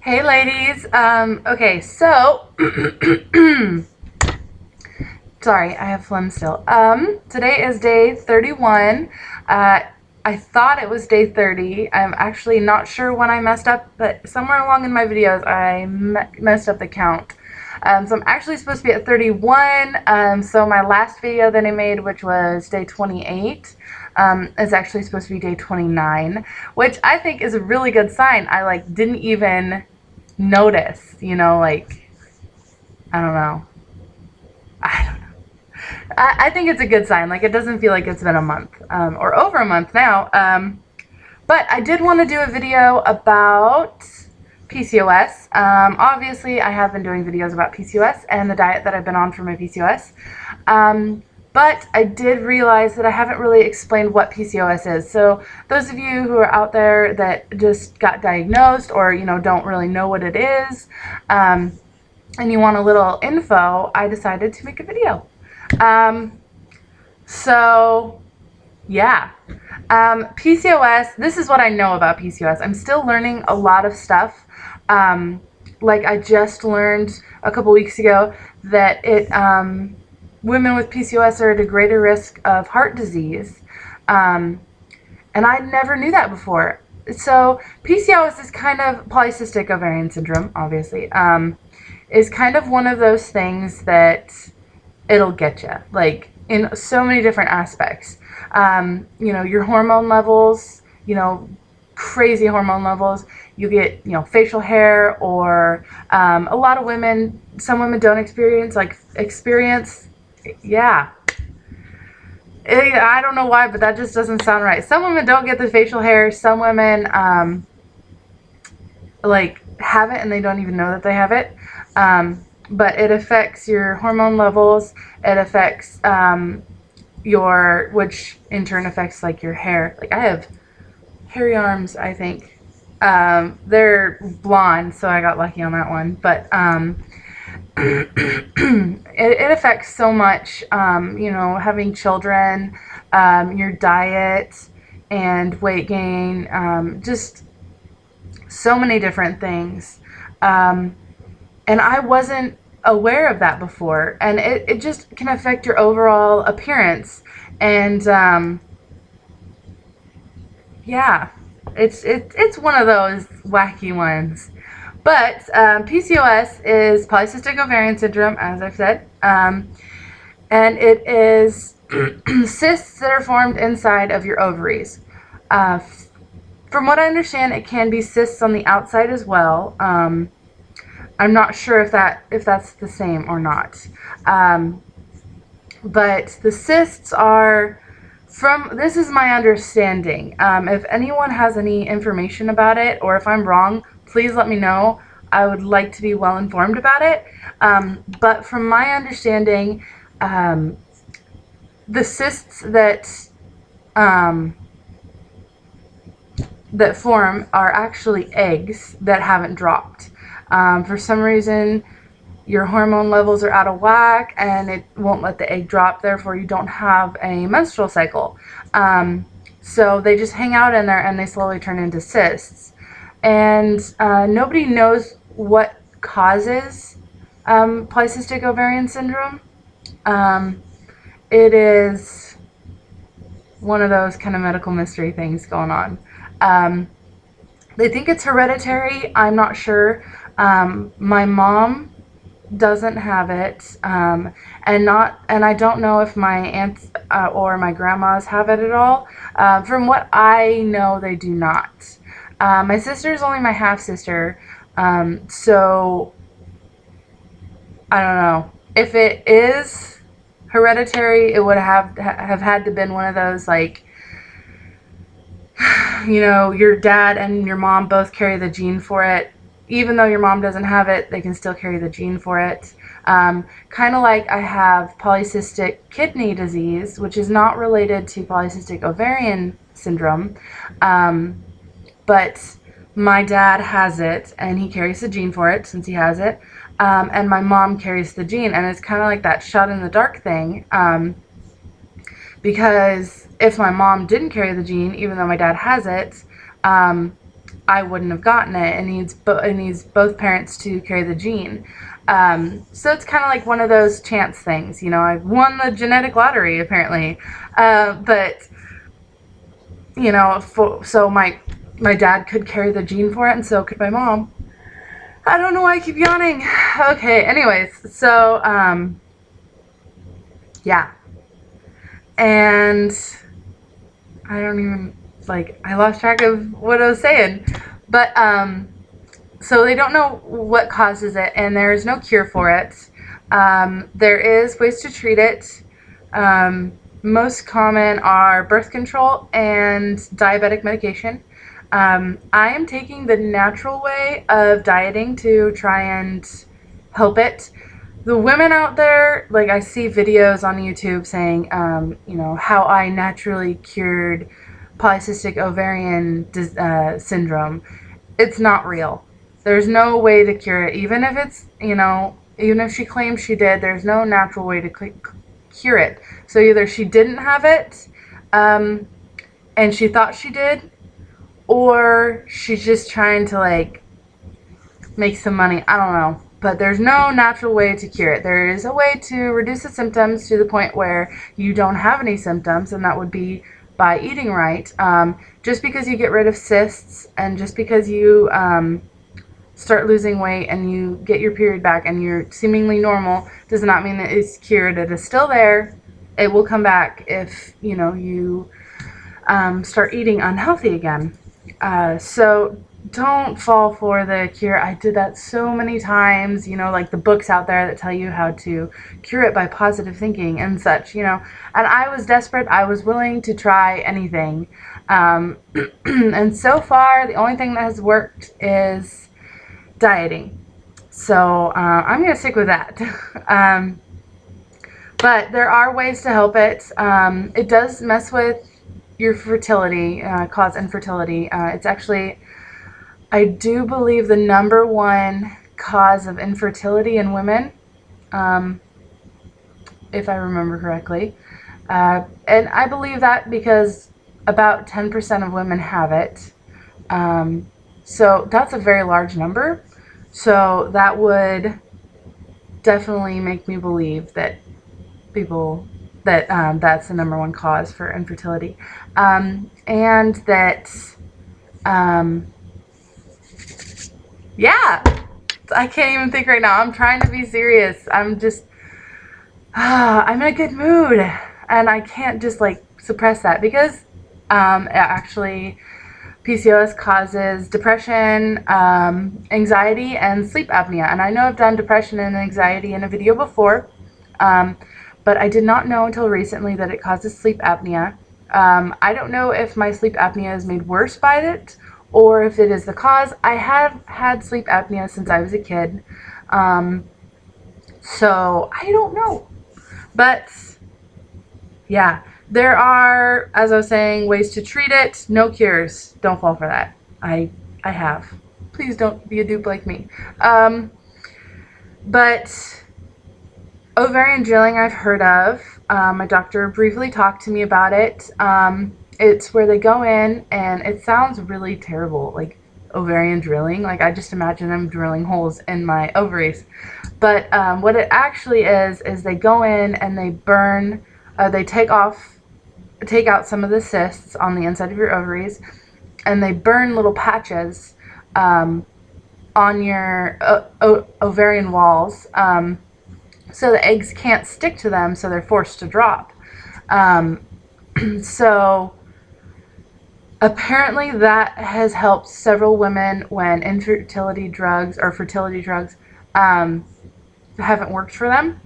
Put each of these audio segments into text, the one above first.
Hey ladies, okay, so, sorry, I have phlegm still. Today is day 31. I thought it was day 30. I'm actually not sure when I messed up, but somewhere along in my videos I messed up the count. So I'm actually supposed to be at 31. So my last video that I made, which was day 28, is actually supposed to be day 29, which I think is a really good sign. I didn't even notice, I don't know. I don't know. I think it's a good sign. Like, it doesn't feel like it's been a month, or over a month now. But I did want to do a video about PCOS. Obviously, I have been doing videos about PCOS and the diet that I've been on for my PCOS. But I did realize that I haven't really explained what PCOS is. So those of you who are out there that just got diagnosed or, don't really know what it is, and you want a little info, I decided to make a video. So yeah. PCOS, this is what I know about PCOS. I'm still learning a lot of stuff. Like I just learned a couple weeks ago that women with PCOS are at a greater risk of heart disease. And I never knew that before. So PCOS is kind of polycystic ovarian syndrome, obviously, is kind of one of those things that it'll get you, like in so many different aspects. Your hormone levels, crazy hormone levels. You get, facial hair, or a lot of women, some women don't experience, yeah. I don't know why, but that just doesn't sound right. Some women don't get the facial hair. Some women, have it and they don't even know that they have it. But it affects your hormone levels. It affects, which in turn affects, your hair. Like, I have hairy arms, I think. They're blonde, so I got lucky on that one. But, it affects so much, having children, your diet, and weight gain, just so many different things. And I wasn't aware of that before, and it just can affect your overall appearance. And yeah, it's one of those wacky ones. But PCOS is polycystic ovarian syndrome, as I've said, and it is cysts that are formed inside of your ovaries. From what I understand, it can be cysts on the outside as well. I'm not sure if that's the same or not. But the cysts are this is my understanding. If anyone has any information about it, or if I'm wrong, please let me know. I would like to be well informed about it. But from my understanding, the cysts that form are actually eggs that haven't dropped. For some reason, your hormone levels are out of whack and it won't let the egg drop, therefore you don't have a menstrual cycle. So they just hang out in there and they slowly turn into cysts. And nobody knows what causes polycystic ovarian syndrome. It is one of those kind of medical mystery things going on. They think it's hereditary. I'm not sure. My mom doesn't have it, and I don't know if my aunts or my grandmas have it at all. From what I know, they do not. My sister is only my half sister, so I don't know. If it is hereditary, it would have had to been one of those, your dad and your mom both carry the gene for it. Even though your mom doesn't have it, they can still carry the gene for it. Kind of like I have polycystic kidney disease, which is not related to polycystic ovarian syndrome. But my dad has it, and he carries the gene for it since he has it. And my mom carries the gene, and it's kind of like that shot in the dark thing. Because if my mom didn't carry the gene, even though my dad has it, I wouldn't have gotten it. It needs both parents to carry the gene. So it's kind of like one of those chance things. You know, I won the genetic lottery apparently, but you know, so my dad could carry the gene for it, and so could my mom. I don't know why I keep yawning. Okay, anyways, so yeah, and I don't even, like, I lost track of what I was saying, but so they don't know what causes it, and there is no cure for it. There is ways to treat it. Most common are birth control and diabetic medication. I am taking the natural way of dieting to try and help it. The women out there, like, I see videos on YouTube saying, you know, how I naturally cured polycystic ovarian syndrome. It's not real. There's no way to cure it. Even if it's, you know, even if she claims she did, there's no natural way to cure it. So either she didn't have it, and she thought she did, or she's just trying to, like, make some money. I don't know. But there's no natural way to cure it. There is a way to reduce the symptoms to the point where you don't have any symptoms, and that would be by eating right. Just because you get rid of cysts, and just because you start losing weight and you get your period back and you're seemingly normal, does not mean that it's cured. It is still there. It will come back if, you know, you start eating unhealthy again. So don't fall for the cure. I did that so many times, you know, like the books out there that tell you how to cure it by positive thinking and such, you know, and I was desperate. I was willing to try anything. And so far, the only thing that has worked is dieting. So I'm going to stick with that. But there are ways to help it. It does mess with your fertility, cause infertility. It's actually, I do believe, the #1 cause of infertility in women, if I remember correctly. And I believe that because about 10% of women have it. So that's a very large number. So that would definitely make me believe that that's the #1 cause for infertility. And that, yeah, I can't even think right now. I'm trying to be serious. I'm just, I'm in a good mood, and I can't just, like, suppress that, because actually PCOS causes depression, anxiety, and sleep apnea. And I know I've done depression and anxiety in a video before, but I did not know until recently that it causes sleep apnea. I don't know if my sleep apnea is made worse by it, or if it is the cause. I have had sleep apnea since I was a kid, so I don't know. But yeah, there are, as I was saying, ways to treat it. No cures. Don't fall for that. I have. Please don't be a dupe like me. But ovarian drilling I've heard of. My doctor briefly talked to me about it. It's where they go in, and it sounds really terrible, like ovarian drilling. Like, I just imagine them drilling holes in my ovaries. But what it actually is they go in and they burn, they take out some of the cysts on the inside of your ovaries, and they burn little patches on your ovarian walls, so the eggs can't stick to them, so they're forced to drop. So apparently that has helped several women when infertility drugs or fertility drugs haven't worked for them.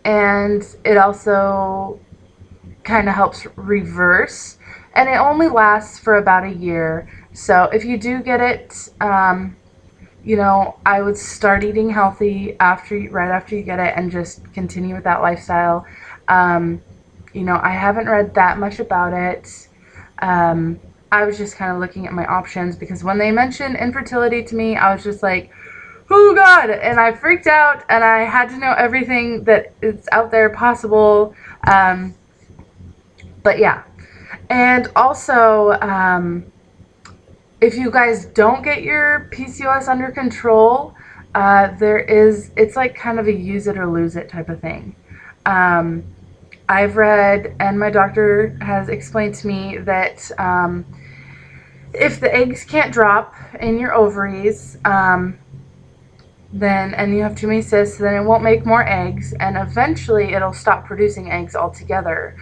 And it also kind of helps reverse, and it only lasts for about a year. So if you do get it, you know, I would start eating healthy right after you get it, and just continue with that lifestyle. You know, I haven't read that much about it. I was just kind of looking at my options, because when they mentioned infertility to me, I was just like, oh God, and I freaked out, and I had to know everything that is out there possible. But yeah, and also if you guys don't get your PCOS under control, it's like kind of a use it or lose it type of thing. I've read, and my doctor has explained to me that if the eggs can't drop in your ovaries, then, and you have too many cysts, then it won't make more eggs, and eventually it'll stop producing eggs altogether.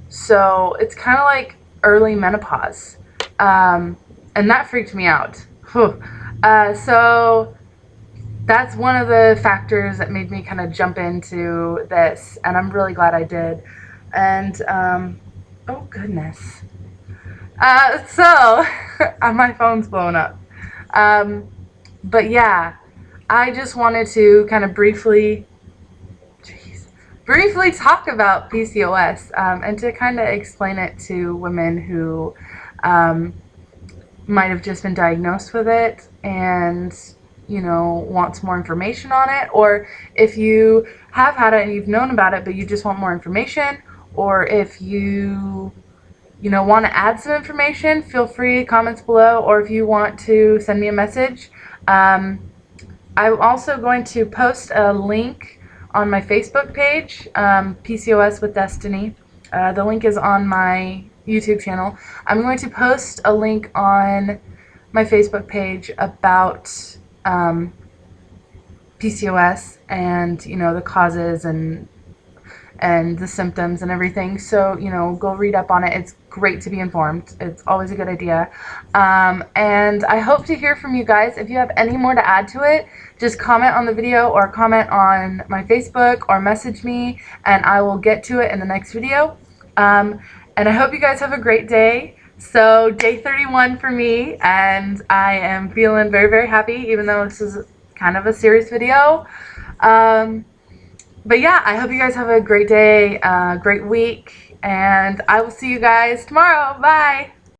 So it's kind of like early menopause, and that freaked me out. So that's one of the factors that made me kind of jump into this, and I'm really glad I did. And oh goodness, so my phone's blowing up. But yeah, I just wanted to kind of briefly talk about PCOS, and to kind of explain it to women who might have just been diagnosed with it and, you know, want some more information on it, or if you have had it and you've known about it but you just want more information, or if you want to add some information, feel free, comments below, or if you want to send me a message. I'm also going to post a link on my Facebook page, PCOS with Destiny. The link is on my YouTube channel. I'm going to post a link on my Facebook page about PCOS and, you know, the causes and the symptoms and everything. So, you know, go read up on it. It's great to be informed. It's always a good idea. And I hope to hear from you guys. If you have any more to add to it, just comment on the video or comment on my Facebook or message me, and I will get to it in the next video. And I hope you guys have a great day. So day 31 for me, and I am feeling very, very happy, even though this is kind of a serious video. But yeah, I hope you guys have a great day, great week, and I will see you guys tomorrow. Bye!